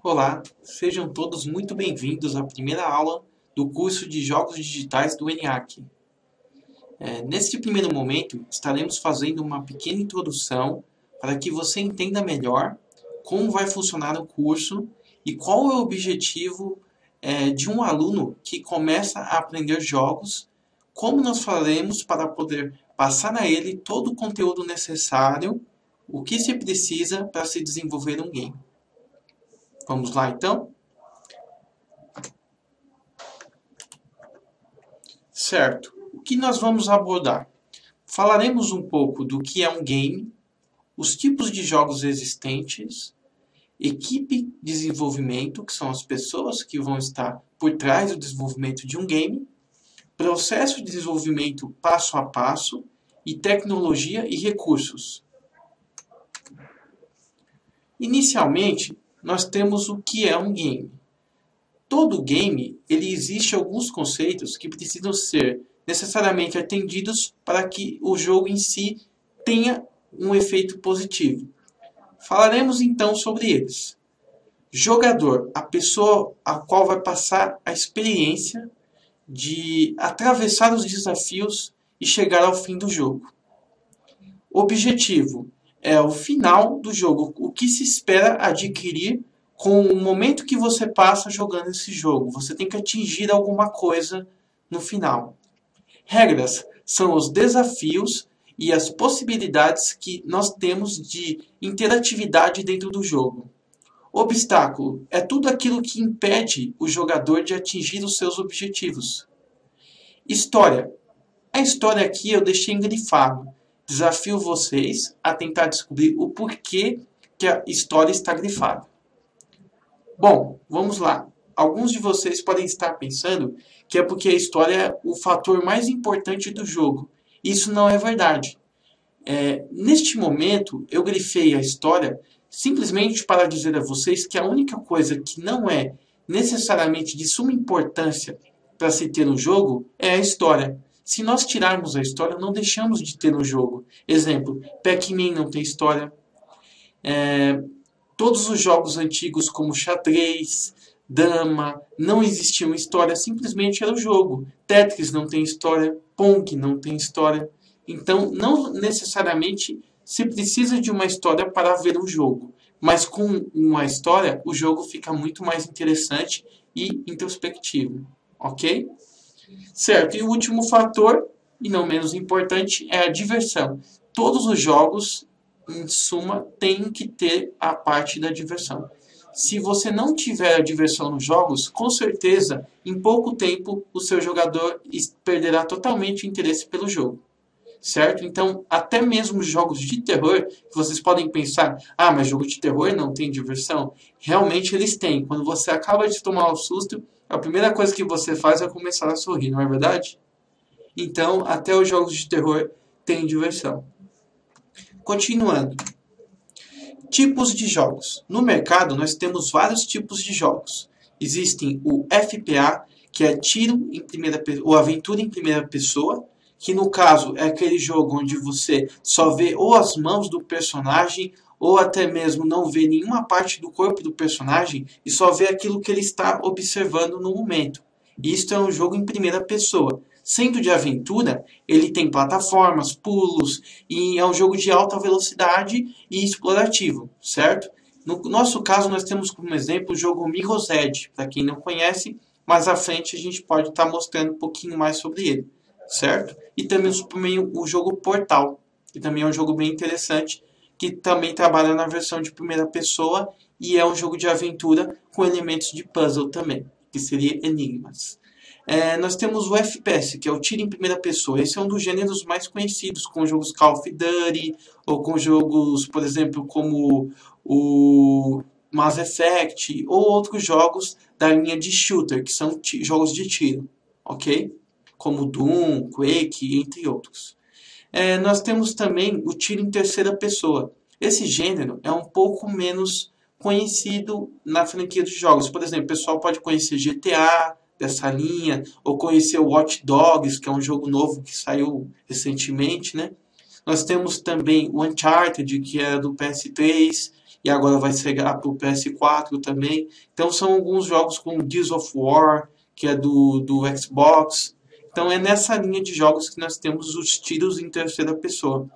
Olá, sejam todos muito bem-vindos à primeira aula do curso de Jogos Digitais do ENIAC. Neste primeiro momento, estaremos fazendo uma pequena introdução para que você entenda melhor como vai funcionar o curso e qual é o objetivo de um aluno que começa a aprender jogos, como nós faremos para poder passar a ele todo o conteúdo necessário, o que se precisa para se desenvolver um game. Vamos lá, então? Certo. O que nós vamos abordar? Falaremos um pouco do que é um game, os tipos de jogos existentes, equipe de desenvolvimento, que são as pessoas que vão estar por trás do desenvolvimento de um game, processo de desenvolvimento passo a passo e tecnologia e recursos. Inicialmente, nós temos o que é um game. Todo game, ele existe alguns conceitos que precisam ser necessariamente atendidos para que o jogo em si tenha um efeito positivo. Falaremos então sobre eles. Jogador, a pessoa a qual vai passar a experiência de atravessar os desafios e chegar ao fim do jogo. Objetivo é o final do jogo, o que se espera adquirir com o momento que você passa jogando esse jogo. Você tem que atingir alguma coisa no final. Regras são os desafios e as possibilidades que nós temos de interatividade dentro do jogo. Obstáculo é tudo aquilo que impede o jogador de atingir os seus objetivos. História. A história aqui eu deixei grifado. Desafio vocês a tentar descobrir o porquê que a história está grifada. Bom, vamos lá. Alguns de vocês podem estar pensando que é porque a história é o fator mais importante do jogo. Isso não é verdade. Neste momento, eu grifei a história simplesmente para dizer a vocês que a única coisa que não é necessariamente de suma importância para se ter um jogo é a história. Se nós tirarmos a história, não deixamos de ter um jogo. Exemplo, Pac-Man não tem história. Todos os jogos antigos como xadrez, dama, não existiam história, simplesmente era o jogo. Tetris não tem história, Pong não tem história. Então, não necessariamente se precisa de uma história para ver um jogo. Mas com uma história, o jogo fica muito mais interessante e introspectivo. Ok? Certo, e o último fator, e não menos importante, é a diversão. Todos os jogos, em suma, têm que ter a parte da diversão. Se você não tiver a diversão nos jogos, com certeza, em pouco tempo, o seu jogador perderá totalmente o interesse pelo jogo. Certo? Então, até mesmo jogos de terror, vocês podem pensar, mas jogo de terror não tem diversão? Realmente eles têm. Quando você acaba de tomar um susto, a primeira coisa que você faz é começar a sorrir, não é verdade? Então, até os jogos de terror têm diversão. Continuando. Tipos de jogos. No mercado, nós temos vários tipos de jogos. Existem o FPA, que é tiro em primeira ou aventura em primeira pessoa, que no caso é aquele jogo onde você só vê ou as mãos do personagem ou até mesmo não vê nenhuma parte do corpo do personagem e só vê aquilo que ele está observando no momento. Isto é um jogo em primeira pessoa. Sendo de aventura, ele tem plataformas, pulos e é um jogo de alta velocidade e explorativo, certo? No nosso caso, nós temos como exemplo o jogo Mirror's Edge, para quem não conhece, mais à frente a gente pode estar mostrando um pouquinho mais sobre ele, certo? E também o jogo Portal, que também é um jogo bem interessante, que também trabalha na versão de primeira pessoa e é um jogo de aventura com elementos de puzzle também, que seria Enigmas. Nós temos o FPS, que é o tiro em primeira pessoa. Esse é um dos gêneros mais conhecidos, com jogos Call of Duty, ou com jogos, por exemplo, como o Mass Effect, ou outros jogos da linha de shooter, que são jogos de tiro, ok? Como Doom, Quake, entre outros. Nós temos também o tiro em terceira pessoa. Esse gênero é um pouco menos conhecido na franquia de jogos. Por exemplo, o pessoal pode conhecer GTA dessa linha, ou conhecer o Watch Dogs, que é um jogo novo que saiu recentemente, né? Nós temos também o Uncharted, que é do PS3, e agora vai chegar para o PS4 também. Então são alguns jogos como Gears of War, que é do Xbox. Então é nessa linha de jogos que nós temos os tiros em terceira pessoa.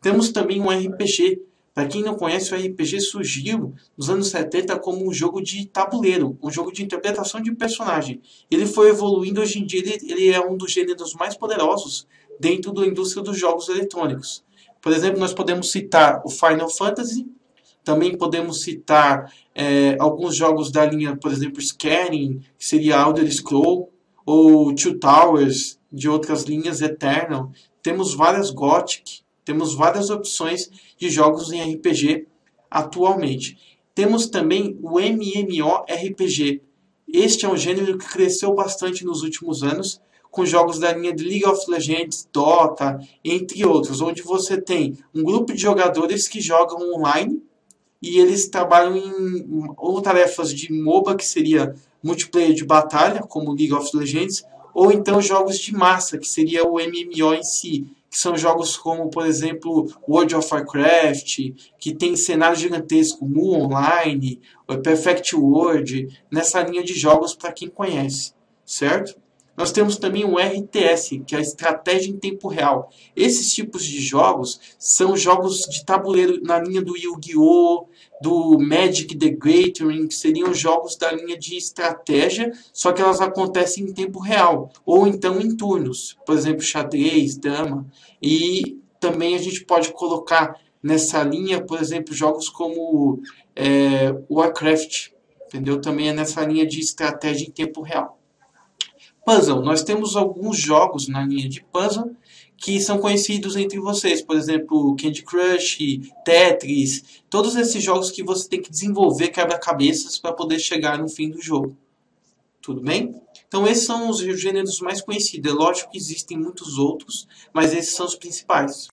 Temos também um RPG. Para quem não conhece, o RPG surgiu nos anos 70 como um jogo de tabuleiro, um jogo de interpretação de personagem. Ele foi evoluindo, hoje em dia ele é um dos gêneros mais poderosos dentro da indústria dos jogos eletrônicos. Por exemplo, nós podemos citar o Final Fantasy, também podemos citar alguns jogos da linha, por exemplo, Skyrim, que seria Elder Scrolls, ou Two Towers, de outras linhas, Eternal. Temos várias Gothic, temos várias opções de jogos em RPG atualmente. Temos também o MMORPG. Este é um gênero que cresceu bastante nos últimos anos, com jogos da linha de League of Legends, Dota, entre outros, onde você tem um grupo de jogadores que jogam online e eles trabalham em ou tarefas de MOBA, que seria multiplayer de batalha, como League of Legends, ou então jogos de massa, que seria o MMO em si, que são jogos como, por exemplo, World of Warcraft, que tem cenário gigantesco, Mu Online, Perfect World, nessa linha de jogos para quem conhece, certo? Nós temos também o RTS, que é a estratégia em tempo real. Esses tipos de jogos são jogos de tabuleiro na linha do Yu-Gi-Oh!, do Magic the Gathering, que seriam jogos da linha de estratégia, só que elas acontecem em tempo real, ou então em turnos, por exemplo, xadrez, dama. E também a gente pode colocar nessa linha, por exemplo, jogos como Warcraft, entendeu? Também é nessa linha de estratégia em tempo real. Puzzle. Nós temos alguns jogos na linha de puzzle que são conhecidos entre vocês. Por exemplo, Candy Crush, Tetris. Todos esses jogos que você tem que desenvolver quebra-cabeças para poder chegar no fim do jogo. Tudo bem? Então esses são os gêneros mais conhecidos. É lógico que existem muitos outros, mas esses são os principais.